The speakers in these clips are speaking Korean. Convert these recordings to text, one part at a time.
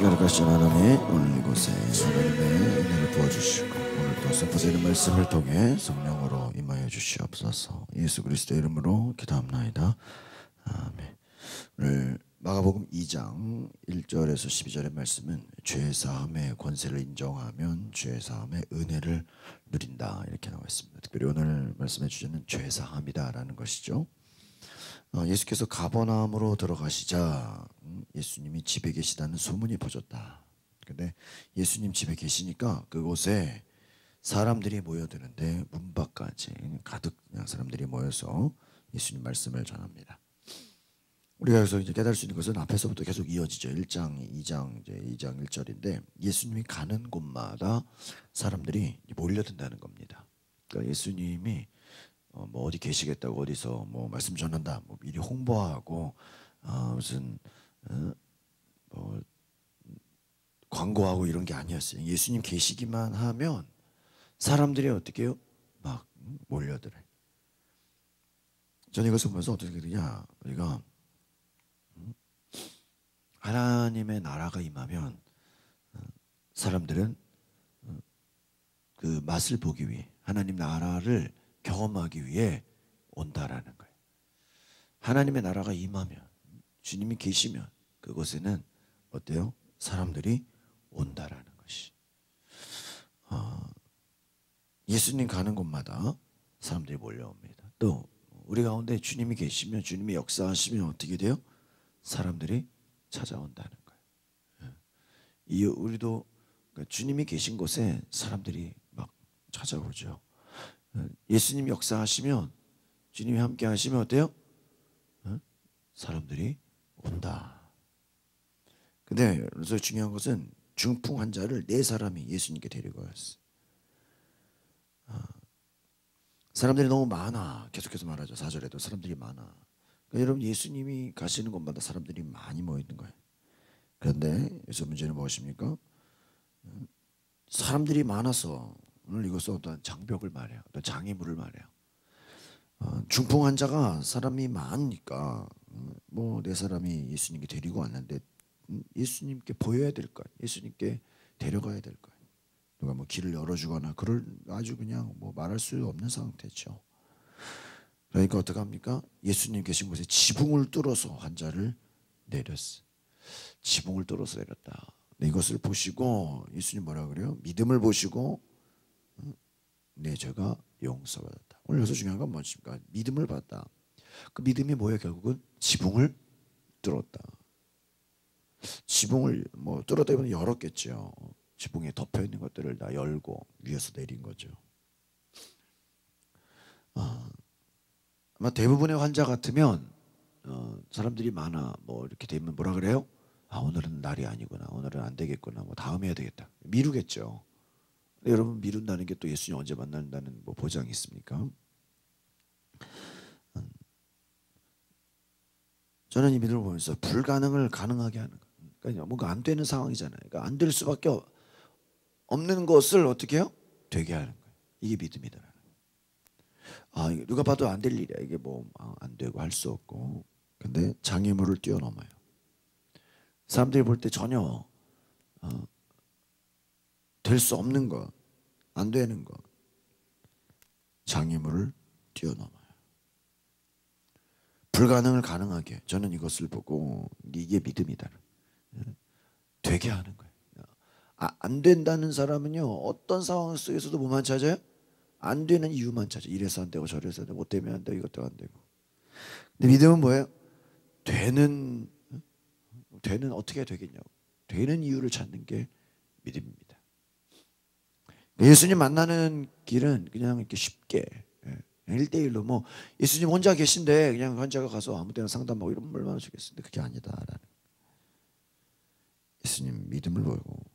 거룩하신 하나님, 오늘 이곳에 하나님의 은혜를 부어주시고 오늘도 선포되는 말씀을 통해 성령으로 임하여 주시옵소서. 예수 그리스도의 이름으로 기도합나이다. 아멘. 오늘 마가복음 2장 1절에서 12절의 말씀은 죄사함의 권세를 인정하면 죄사함의 은혜를 누린다, 이렇게 나와 있습니다. 특별히 오늘 말씀의 주제는 죄사함이다라는 것이죠. 예수께서 가버나움으로 들어가시자 예수님이 집에 계시다는 소문이 퍼졌다. 근데 예수님 집에 계시니까 그곳에 사람들이 모여드는데 문 밖까지 가득 그냥 사람들이 모여서 예수님 말씀을 전합니다. 우리가 여기서 이제 깨달을 수 있는 것은 앞에서부터 계속 이어지죠. 1장, 2장, 이제 2장 1절인데 예수님이 가는 곳마다 사람들이 몰려든다는 겁니다. 그러니까 예수님이 뭐 어디 계시겠다고 어디서 뭐 말씀 전한다, 뭐 미리 홍보하고 무슨 뭐 광고하고 이런 게 아니었어요. 예수님 계시기만 하면 사람들이 어떻게 해요? 막 몰려들어요. 저는 이것을 보면서 어떻게 되냐, 우리가 하나님의 나라가 임하면 사람들은 그 맛을 보기 위해, 하나님 나라를 경험하기 위해 온다라는 거예요. 하나님의 나라가 임하면, 주님이 계시면 그곳에는 어때요? 사람들이 온다라는 것이. 예수님 가는 곳마다 사람들이 몰려옵니다. 또 우리 가운데 주님이 계시면, 주님이 역사하시면 어떻게 돼요? 사람들이 찾아온다는 거예요. 이 우리도 그러니까 주님이 계신 곳에 사람들이 막 찾아오죠. 예수님이 역사하시면, 주님이 함께 하시면 어때요? 사람들이 온다. 근데 그래서 중요한 것은 중풍 환자를 4사람이 예수님께 데리고 왔어요. 사람들이 너무 많아. 계속해서 말하죠. 4절에도 사람들이 많아. 그러니까 여러분, 예수님이 가시는 곳마다 사람들이 많이 모이는 거예요. 그런데 여기서 문제는 무엇입니까? 사람들이 많아서, 오늘 이것은 어떤 장벽을 말해요. 어떤 장애물을 말해요. 중풍 환자가 사람이 많으니까 뭐 4사람이 예수님께 데리고 왔는데 예수님께 보여야 될 거예요. 예수님께 데려가야 될 거예요. 누가 뭐 길을 열어주거나 그럴 아주 그냥 뭐 말할 수 없는 상태죠. 그러니까 어떻게 합니까? 예수님 계신 곳에 지붕을 뚫어서 환자를 내렸어요. 지붕을 뚫어서 내렸다. 이것을 보시고 예수님 뭐라 그래요? 믿음을 보시고 내 죄가 용서받았다. 오늘 여기서 중요한 건 무엇입니까? 믿음을 받았다. 그 믿음이 뭐예요? 결국은 지붕을 뚫었다. 지붕을 뭐 뚫었다기보다는 열었겠죠. 지붕에 덮여 있는 것들을 다 열고 위에서 내린 거죠. 아마 대부분의 환자 같으면 사람들이 많아 뭐 이렇게 되면 뭐라 그래요? 오늘은 날이 아니구나, 오늘은 안 되겠구나, 뭐 다음에 해야 되겠다, 미루겠죠. 근데 여러분, 미룬다는 게 또 예수님 언제 만난다는 뭐 보장이 있습니까? 저는 이 믿음을 보면서 불가능을 가능하게 하는 거예요. 그러니까 뭔가 안 되는 상황이잖아요. 그러니까 안 될 수밖에 없는 것을 어떻게 해요? 되게 하는 거예요. 이게 믿음이다. 이게 누가 봐도 안 될 일이야. 이게 뭐 안 되고 할 수 없고. 근데 장애물을 뛰어넘어요. 사람들이 볼 때 전혀 될 수 없는 것, 안 되는 것, 장애물을 뛰어넘어요. 불가능을 가능하게. 저는 이것을 보고 이게 믿음이다. 되게 하는 거예요. 안 된다는 사람은요, 어떤 상황 속에서도 뭐만 찾아요? 안 되는 이유만 찾아. 이래서 안 되고 저래서 안 되고 못 되면 안 되고 이것도 안 되고. 근데 믿음은 뭐예요? 되는 어떻게 되겠냐고. 되는 이유를 찾는 게 믿음입니다. 예수님 만나는 길은 그냥 이렇게 쉽게 1대1로 뭐 예수님 혼자 계신데 그냥 환자가 가서 아무 때나 상담하고 이러면 얼마나 좋겠는데 그게 아니다라는. 예수님 믿음을 보이고,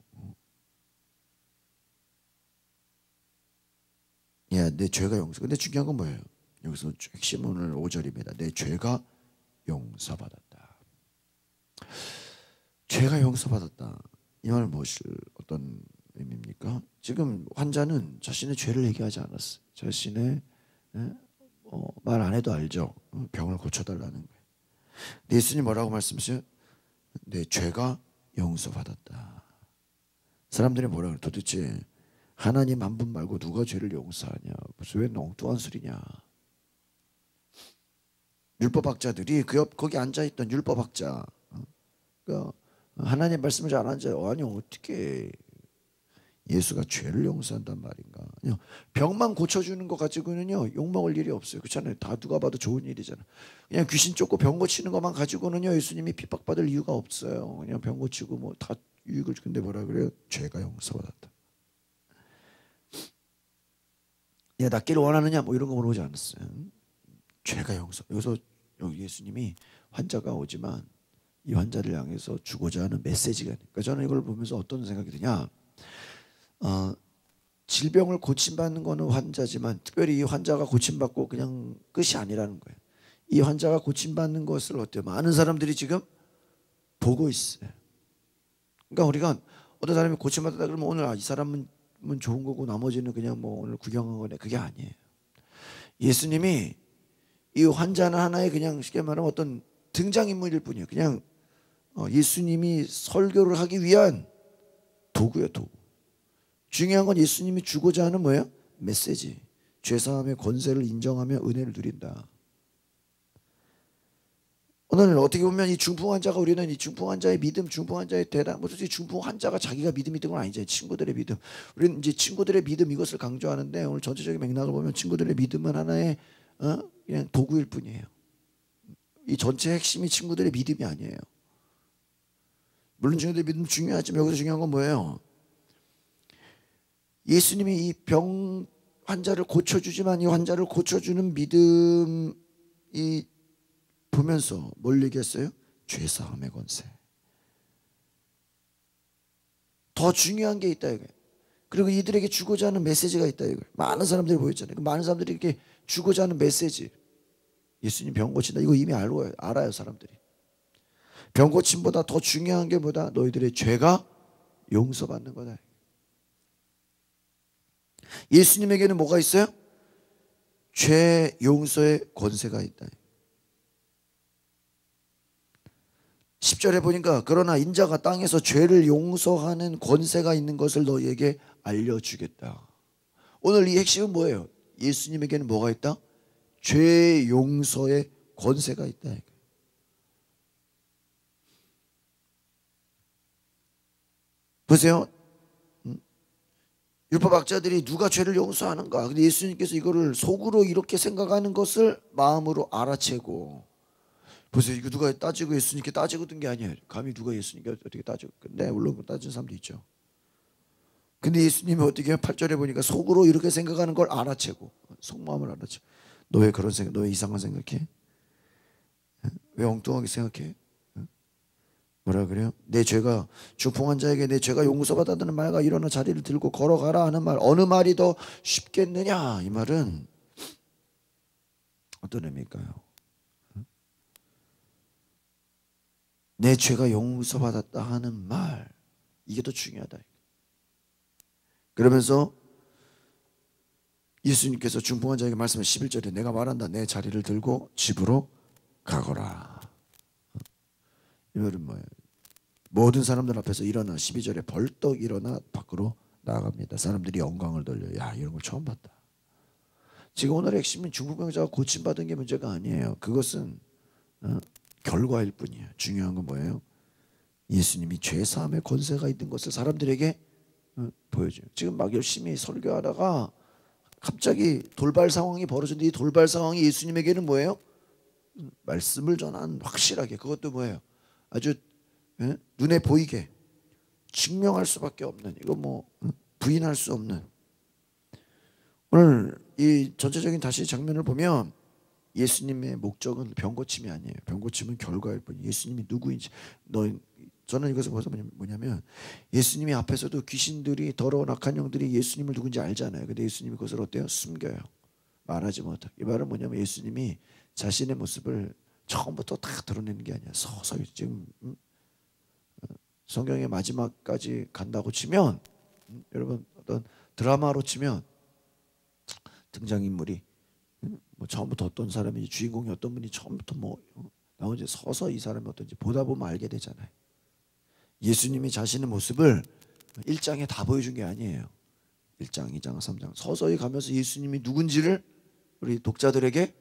야, 내 죄가 용서. 근데 중요한 건 뭐예요? 여기서 핵심 오늘 5절입니다. 내 죄가 용서받았다. 죄가 용서받았다. 이 말은 무엇을 어떤 의미입니까? 지금 환자는 자신의 죄를 얘기하지 않았어요. 자신의 말 안 해도 알죠. 병을 고쳐달라는 거예요. 예수님 뭐라고 말씀하세요? 내 죄가 용서받았다. 사람들이 뭐라 그래? 도대체 하나님 한 분 말고 누가 죄를 용서하냐? 무슨 왜 엉뚱한 소리냐? 율법학자들이 거기 앉아있던 율법학자, 그러니까 하나님 말씀을 잘 안 앉아요. 아니 어떻게 예수가 죄를 용서한단 말인가? 병만 고쳐주는 거 가지고는요 욕먹을 일이 없어요. 그렇잖아요. 다 누가 봐도 좋은 일이잖아요. 그냥 귀신 쫓고 병 고치는 것만 가지고는요 예수님이 핍박받을 이유가 없어요. 그냥 병 고치고 뭐 다 유익을. 근데 뭐라 그래요? 죄가 용서받았다. 야 낫기를 원하느냐 뭐 이런 거 물어보지 않았어요. 죄가 용서. 여기서 예수님이 환자가 오지만 이 환자를 향해서 주고자 하는 메시지가. 그러니까 저는 이걸 보면서 어떤 생각이 드냐? 질병을 고침받는 거는 환자지만 특별히 이 환자가 고침받고 그냥 끝이 아니라는 거예요. 이 환자가 고침받는 것을 어때요? 많은 사람들이 지금 보고 있어요. 그러니까 우리가 어떤 사람이 고침받았다 그러면 오늘 이 사람은 좋은 거고 나머지는 그냥 뭐 오늘 구경한 거네. 그게 아니에요. 예수님이 이 환자는 하나의 그냥 쉽게 말하면 어떤 등장인물일 뿐이에요. 그냥 예수님이 설교를 하기 위한 도구예요. 도구. 중요한 건 예수님이 주고자 하는 뭐예요? 메시지. 죄사함의 권세를 인정하며 은혜를 누린다. 오늘 어떻게 보면 이 중풍 환자가 우리는 이 중풍 환자의 믿음, 중풍 환자의 대단, 뭐 솔직히 중풍 환자가 자기가 믿음이 든 건 아니잖아요. 친구들의 믿음. 우리는 이제 친구들의 믿음 이것을 강조하는데 오늘 전체적인 맥락을 보면 친구들의 믿음은 하나의 그냥 도구일 뿐이에요. 이 전체 핵심이 친구들의 믿음이 아니에요. 물론 친구들의 믿음 중요하지만 여기서 중요한 건 뭐예요? 예수님이 이 병 환자를 고쳐주지만 이 환자를 고쳐주는 믿음이 보면서 뭘 얘기했어요? 죄사함의 권세. 더 중요한 게 있다 이거예요. 그리고 이들에게 주고자 하는 메시지가 있다 이거예요. 많은 사람들이 보였잖아요. 많은 사람들이 이렇게 주고자 하는 메시지. 예수님 병 고친다. 이거 이미 알아요 사람들이. 병 고침보다 더 중요한 게 뭐다? 너희들의 죄가 용서받는 거다. 예수님에게는 뭐가 있어요? 죄 용서의 권세가 있다. 10절에 보니까 그러나 인자가 땅에서 죄를 용서하는 권세가 있는 것을 너희에게 알려주겠다. 오늘 이 핵심은 뭐예요? 예수님에게는 뭐가 있다? 죄 용서의 권세가 있다. 보세요. 율법학자들이 누가 죄를 용서하는가? 근데 예수님께서 이거를 속으로 이렇게 생각하는 것을 마음으로 알아채고. 보세요. 이거 누가 따지고 예수님께 따지고 든 게 아니에요. 감히 누가 예수님께 어떻게 따지고. 근데 물론 따지는 사람도 있죠. 근데 예수님이 어떻게 8절에 보니까 속으로 이렇게 생각하는 걸 알아채고. 속마음을 알아채고. 너 왜 그런 생각, 너 왜 이상한 생각해? 왜 엉뚱하게 생각해? 뭐라 그래요? 내 죄가 중풍 환자에게 내 죄가 용서받았다는 말과 일어나 자리를 들고 걸어가라 하는 말, 어느 말이 더 쉽겠느냐? 이 말은 어떤 의미일까요? 내 죄가 용서받았다 하는 말, 이게 더 중요하다. 그러면서 예수님께서 중풍 환자에게 말씀한 11절에 내가 말한다. 내 자리를 들고 집으로 가거라. 이 말은 뭐예요? 모든 사람들 앞에서 일어나 12절에 벌떡 일어나 밖으로 나아갑니다. 사람들이 영광을 돌려요. 야, 이런 걸 처음 봤다. 지금 오늘의 핵심은 중풍병자가 고침받은 게 문제가 아니에요. 그것은 결과일 뿐이에요. 중요한 건 뭐예요? 예수님이 죄사함의 권세가 있는 것을 사람들에게 보여줘요. 지금 막 열심히 설교하다가 갑자기 돌발 상황이 벌어졌는데 이 돌발 상황이 예수님에게는 뭐예요? 말씀을 전한 확실하게. 그것도 뭐예요? 아주 눈에 보이게 증명할 수밖에 없는, 이거 뭐 부인할 수 없는. 오늘 이 전체적인 다시 장면을 보면 예수님의 목적은 병 고침이 아니에요. 병 고침은 결과일 뿐이에요. 예수님이 누구인지 저는 이것을 보면서 뭐냐면 예수님이 앞에서도 귀신들이 더러운 악한 영들이 예수님을 누군지 알잖아요. 근데 예수님이 그것을 어때요? 숨겨요. 말하지 못하고. 이 말은 뭐냐면 예수님이 자신의 모습을 처음부터 다 드러내는 게 아니야. 서서히. 지금 성경의 마지막까지 간다고 치면 여러분 어떤 드라마로 치면 등장인물이 뭐 처음부터 어떤 사람인지 주인공이 어떤 분이 처음부터 뭐 나오지 서서 이 사람이 어떤지 보다 보면 알게 되잖아요. 예수님이 자신의 모습을 1장에 다 보여준 게 아니에요. 1장, 2장, 3장 서서히 가면서 예수님이 누군지를 우리 독자들에게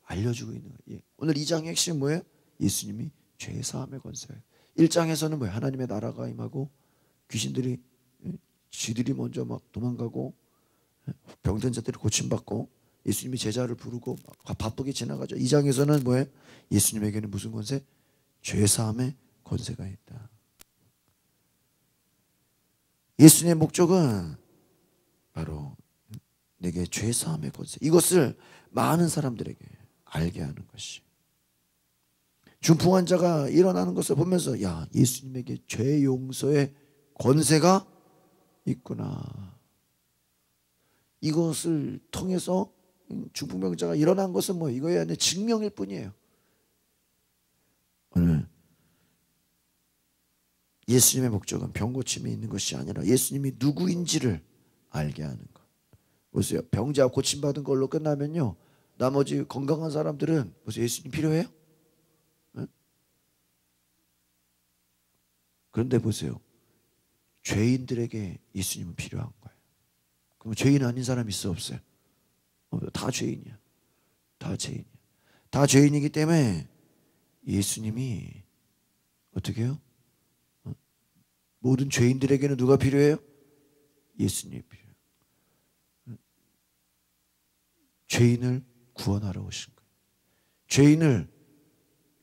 알려주고 있는 거예요. 오늘 2장의 핵심은 뭐예요? 예수님이 죄 사함의 권세예요. 1장에서는 뭐예요? 하나님의 나라가 임하고 귀신들이 쥐들이 먼저 막 도망가고 병든 자들이 고침받고 예수님이 제자를 부르고 바쁘게 지나가죠. 2장에서는 뭐예요? 예수님에게는 무슨 권세? 죄 사함의 권세가 있다. 예수님의 목적은 바로 내게 죄 사함의 권세, 이것을 많은 사람들에게 알게 하는 것이, 중풍 환자가 일어나는 것을 보면서 야, 예수님에게 죄 용서의 권세가 있구나, 이것을 통해서 중풍병자가 일어난 것은 뭐 이거에 대한 증명일 뿐이에요. 오늘 예수님의 목적은 병고침에 있는 것이 아니라 예수님이 누구인지를 알게 하는 것. 보세요. 병자 고침받은 걸로 끝나면요, 나머지 건강한 사람들은 보세요, 예수님 필요해요? 네? 그런데 보세요, 죄인들에게 예수님은 필요한 거예요. 그럼 죄인 아닌 사람 있어 없어요? 다 죄인이야. 다 죄인이야. 다 죄인이기 때문에 예수님이 어떻게 해요? 모든 죄인들에게는 누가 필요해요? 예수님이 필요해요. 죄인을 구원하러 오신 거예요. 죄인을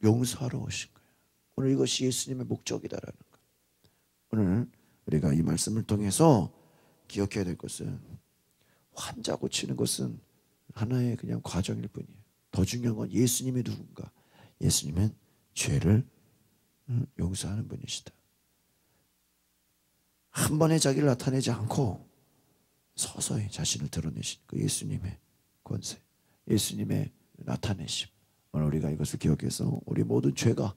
용서하러 오신 거예요. 오늘 이것이 예수님의 목적이다라는 거예요. 오늘 우리가 이 말씀을 통해서 기억해야 될 것은, 환자 고치는 것은 하나의 그냥 과정일 뿐이에요. 더 중요한 건 예수님이 누군가. 예수님은 죄를 용서하는 분이시다. 한 번에 자기를 나타내지 않고 서서히 자신을 드러내신 그 예수님의 권세, 예수님의 나타내심, 오늘 우리가 이것을 기억해서 우리 모든 죄가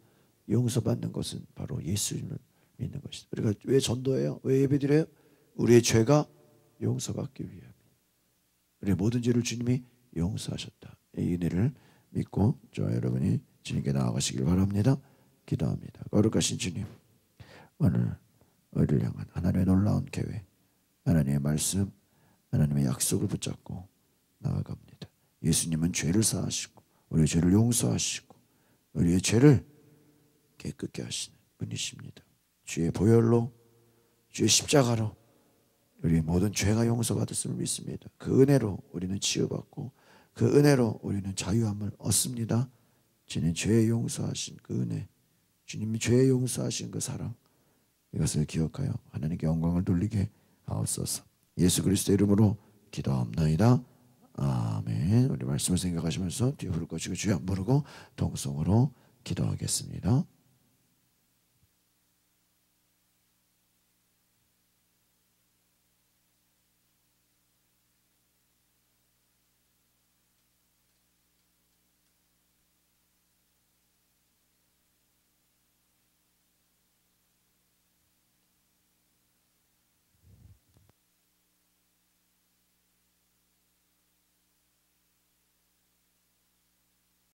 용서받는 것은 바로 예수님을 믿는 것이다. 우리가 왜 전도해요? 왜 예배드려요? 우리의 죄가 용서받기 위함. 우리의 모든 죄를 주님이 용서하셨다. 이 은혜를 믿고 저와 여러분이 주님께 나아가시길 바랍니다. 기도합니다. 거룩하신 주님, 오늘 우리를 향한 하나님의 놀라운 계획, 하나님의 말씀, 하나님의 약속을 붙잡고 나아갑니다. 예수님은 죄를 사하시고 우리의 죄를 용서하시고 우리의 죄를 깨끗게 하시는 분이십니다. 주의 보혈로, 주의 십자가로 우리의 모든 죄가 용서받았음을 믿습니다. 그 은혜로 우리는 치유받고 그 은혜로 우리는 자유함을 얻습니다. 주님 죄 용서하신 그 은혜, 주님이 죄 용서하신 그 사랑, 이것을 기억하여 하나님께 영광을 돌리게 하옵소서. 예수 그리스도의 이름으로 기도합나이다. 아멘. 우리 말씀을 생각하시면서 뒤에 부를 것이고 주여 안 부르고 동성으로 기도하겠습니다.